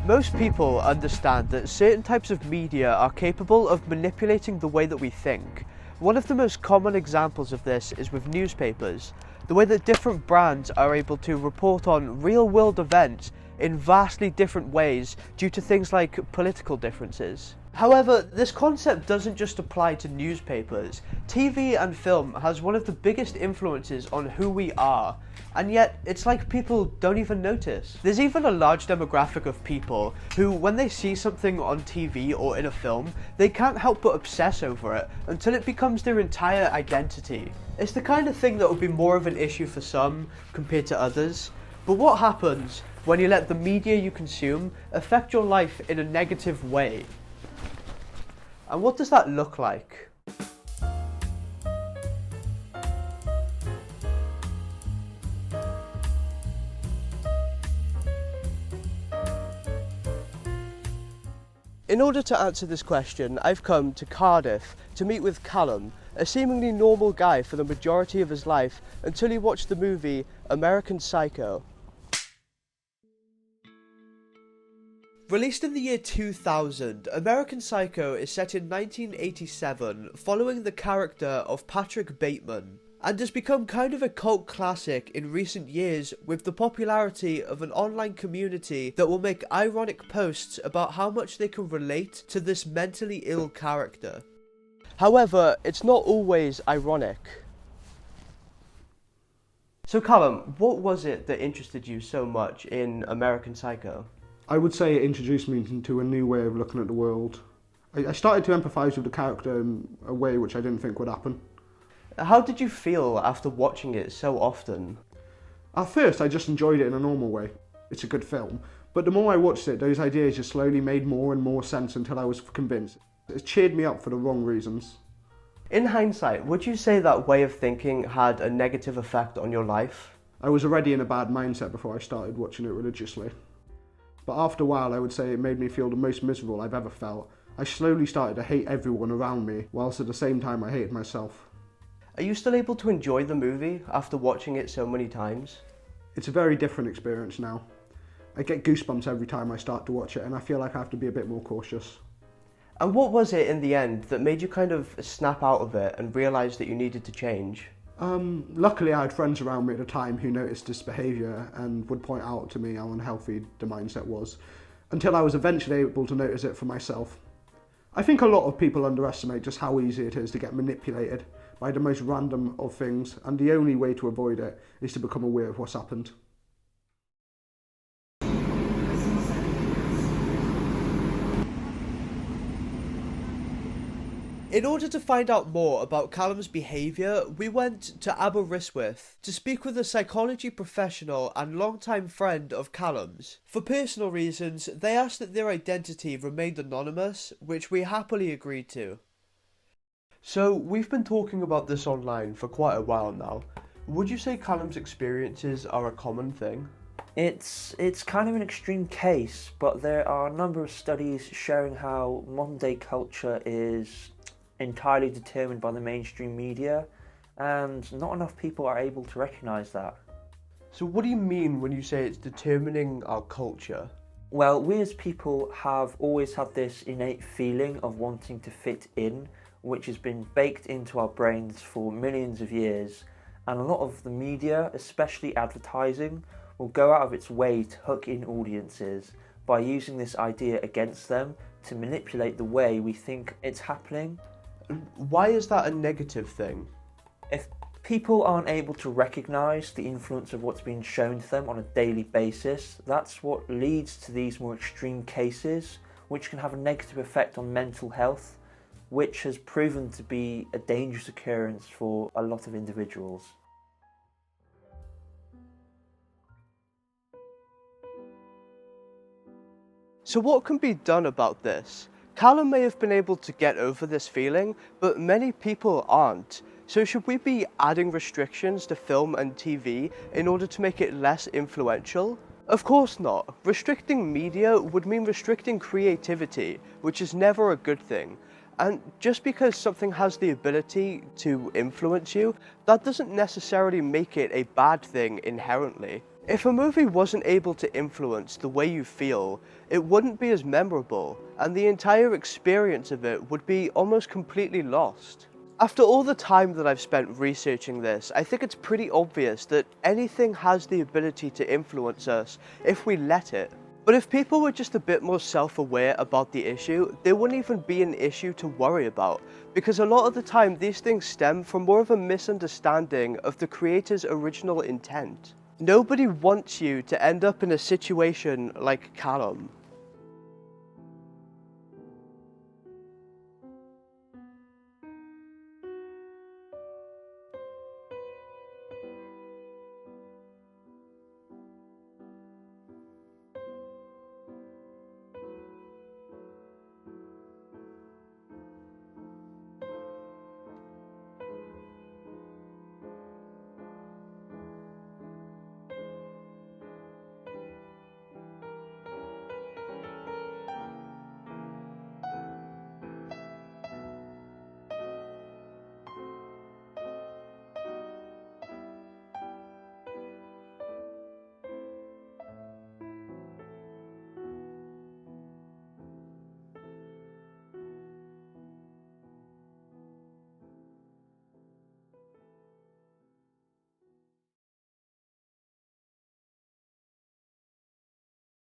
Most people understand that certain types of media are capable of manipulating the way that we think. One of the most common examples of this is with newspapers. The way that different brands are able to report on real-world events in vastly different ways due to things like political differences. However, this concept doesn't just apply to newspapers. TV and film has one of the biggest influences on who we are, and yet it's like people don't even notice. There's even a large demographic of people who, when they see something on TV or in a film, they can't help but obsess over it until it becomes their entire identity. It's the kind of thing that would be more of an issue for some compared to others, but what happens when you let the media you consume affect your life in a negative way? And what does that look like? In order to answer this question, I've come to Cardiff to meet with Callum, a seemingly normal guy for the majority of his life until he watched the movie American Psycho. Released in the year 2000, American Psycho is set in 1987, following the character of Patrick Bateman, and has become kind of a cult classic in recent years with the popularity of an online community that will make ironic posts about how much they can relate to this mentally ill character. However, it's not always ironic. So Callum, what was it that interested you so much in American Psycho? I would say it introduced me into a new way of looking at the world. I started to empathise with the character in a way which I didn't think would happen. How did you feel after watching it so often? At first, I just enjoyed it in a normal way. It's a good film. But the more I watched it, those ideas just slowly made more and more sense until I was convinced. It cheered me up for the wrong reasons. In hindsight, would you say that way of thinking had a negative effect on your life? I was already in a bad mindset before I started watching it religiously. But after a while, I would say it made me feel the most miserable I've ever felt. I slowly started to hate everyone around me, whilst at the same time I hated myself. Are you still able to enjoy the movie after watching it so many times? It's a very different experience now. I get goosebumps every time I start to watch it, and I feel like I have to be a bit more cautious. And what was it in the end that made you kind of snap out of it and realise that you needed to change? Luckily I had friends around me at the time who noticed this behaviour and would point out to me how unhealthy the mindset was, until I was eventually able to notice it for myself. I think a lot of people underestimate just how easy it is to get manipulated by the most random of things, and the only way to avoid it is to become aware of what's happened. In order to find out more about Callum's behaviour, we went to Aberystwyth to speak with a psychology professional and longtime friend of Callum's. For personal reasons, they asked that their identity remained anonymous, which we happily agreed to. So, we've been talking about this online for quite a while now. Would you say Callum's experiences are a common thing? It's kind of an extreme case, but there are a number of studies showing how modern day culture is entirely determined by the mainstream media, and not enough people are able to recognise that. So what do you mean when you say it's determining our culture? Well, we as people have always had this innate feeling of wanting to fit in, which has been baked into our brains for millions of years, and a lot of the media, especially advertising, will go out of its way to hook in audiences by using this idea against them to manipulate the way we think it's happening. Why is that a negative thing? If people aren't able to recognise the influence of what's being shown to them on a daily basis, that's what leads to these more extreme cases, which can have a negative effect on mental health, which has proven to be a dangerous occurrence for a lot of individuals. So what can be done about this? Callum may have been able to get over this feeling, but many people aren't. So should we be adding restrictions to film and TV in order to make it less influential? Of course not. Restricting media would mean restricting creativity, which is never a good thing. And just because something has the ability to influence you, that doesn't necessarily make it a bad thing inherently. If a movie wasn't able to influence the way you feel, it wouldn't be as memorable, and the entire experience of it would be almost completely lost. After all the time that I've spent researching this, I think it's pretty obvious that anything has the ability to influence us if we let it. But if people were just a bit more self-aware about the issue, there wouldn't even be an issue to worry about, because a lot of the time these things stem from more of a misunderstanding of the creator's original intent. Nobody wants you to end up in a situation like Callum.